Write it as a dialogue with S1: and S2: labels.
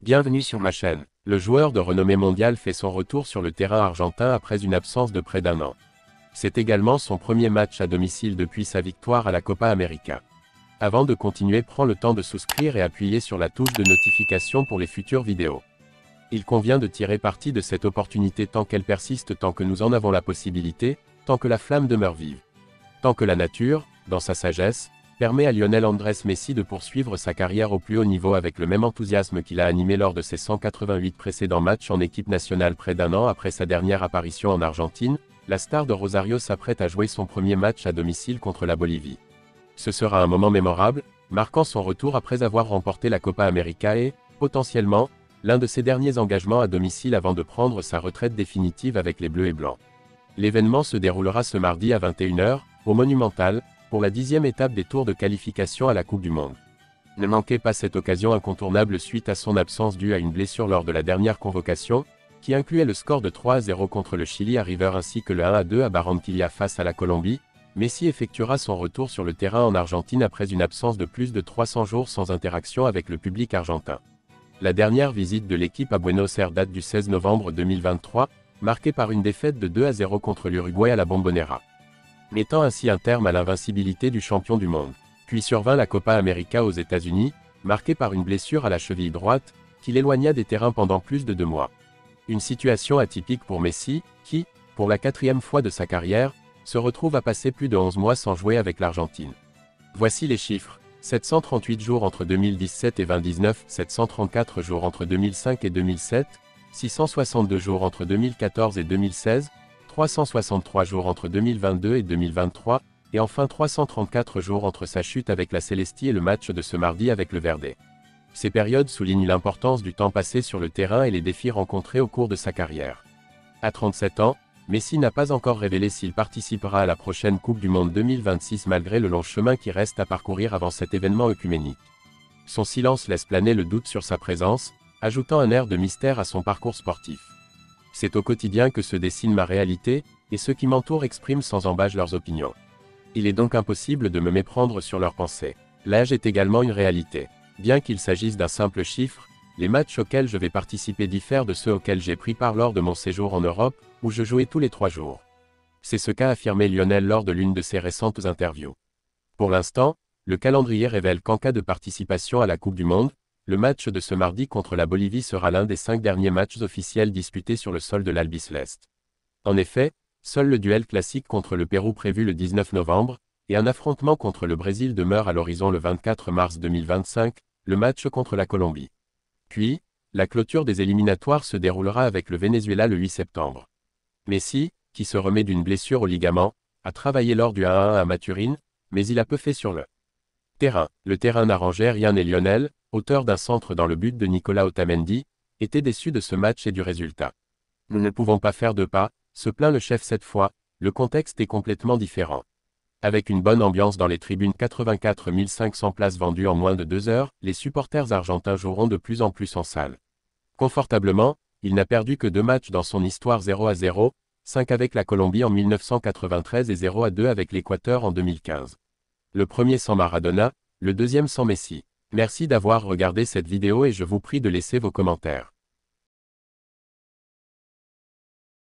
S1: Bienvenue sur ma chaîne. Le joueur de renommée mondiale fait son retour sur le terrain argentin après une absence de près d'un an. C'est également son premier match à domicile depuis sa victoire à la Copa América. Avant de continuer, prends le temps de souscrire et appuyer sur la touche de notification pour les futures vidéos. Il convient de tirer parti de cette opportunité tant qu'elle persiste, tant que nous en avons la possibilité, tant que la flamme demeure vive. Tant que la nature, dans sa sagesse, permet à Lionel Andrés Messi de poursuivre sa carrière au plus haut niveau avec le même enthousiasme qu'il a animé lors de ses 188 précédents matchs en équipe nationale près d'un an après sa dernière apparition en Argentine, la star de Rosario s'apprête à jouer son premier match à domicile contre la Bolivie. Ce sera un moment mémorable, marquant son retour après avoir remporté la Copa América et, potentiellement, l'un de ses derniers engagements à domicile avant de prendre sa retraite définitive avec les Bleus et Blancs. L'événement se déroulera ce mardi à 21 h, au Monumental, pour la 10e étape des tours de qualification à la Coupe du Monde. Ne manquez pas cette occasion incontournable suite à son absence due à une blessure lors de la dernière convocation, qui incluait le score de 3-0 contre le Chili à River ainsi que le 1-2 à Barranquilla face à la Colombie. Messi effectuera son retour sur le terrain en Argentine après une absence de plus de 300 jours sans interaction avec le public argentin. La dernière visite de l'équipe à Buenos Aires date du 16 novembre 2023, marquée par une défaite de 2-0 contre l'Uruguay à la Bombonera, mettant ainsi un terme à l'invincibilité du champion du monde. Puis survint la Copa América aux États-Unis, marquée par une blessure à la cheville droite, qui l'éloigna des terrains pendant plus de 2 mois. Une situation atypique pour Messi, qui, pour la 4e fois de sa carrière, se retrouve à passer plus de 11 mois sans jouer avec l'Argentine. Voici les chiffres. 738 jours entre 2017 et 2019, 734 jours entre 2005 et 2007, 662 jours entre 2014 et 2016, 363 jours entre 2022 et 2023, et enfin 334 jours entre sa chute avec la Celesti et le match de ce mardi avec le Verde. Ces périodes soulignent l'importance du temps passé sur le terrain et les défis rencontrés au cours de sa carrière. À 37 ans, Messi n'a pas encore révélé s'il participera à la prochaine Coupe du Monde 2026 malgré le long chemin qui reste à parcourir avant cet événement œcuménique. Son silence laisse planer le doute sur sa présence, ajoutant un air de mystère à son parcours sportif. C'est au quotidien que se dessine ma réalité, et ceux qui m'entourent expriment sans embâche leurs opinions. Il est donc impossible de me méprendre sur leurs pensées. L'âge est également une réalité. Bien qu'il s'agisse d'un simple chiffre, les matchs auxquels je vais participer diffèrent de ceux auxquels j'ai pris part lors de mon séjour en Europe, où je jouais tous les 3 jours. C'est ce qu'a affirmé Lionel lors de l'une de ses récentes interviews. Pour l'instant, le calendrier révèle qu'en cas de participation à la Coupe du Monde, le match de ce mardi contre la Bolivie sera l'un des 5 derniers matchs officiels disputés sur le sol de l'Albiceleste. En effet, seul le duel classique contre le Pérou prévu le 19 novembre, et un affrontement contre le Brésil demeure à l'horizon le 24 mars 2025, le match contre la Colombie. Puis, la clôture des éliminatoires se déroulera avec le Venezuela le 8 septembre. Messi, qui se remet d'une blessure au ligament, a travaillé lors du 1-1 à Maturín, mais il a peu fait sur le terrain. Le terrain n'arrangeait rien et Lionel, auteur d'un centre dans le but de Nicolas Otamendi, était déçu de ce match et du résultat. Nous ne pouvons pas faire de pas, se plaint le chef cette fois, le contexte est complètement différent. Avec une bonne ambiance dans les tribunes, 84 500 places vendues en moins de 2 heures, les supporters argentins joueront de plus en plus en salle. Confortablement, il n'a perdu que 2 matchs dans son histoire, 0-0, 5 avec la Colombie en 1993 et 0-2 avec l'Équateur en 2015. Le premier sans Maradona, le deuxième sans Messi. Merci d'avoir regardé cette vidéo et je vous prie de laisser vos commentaires.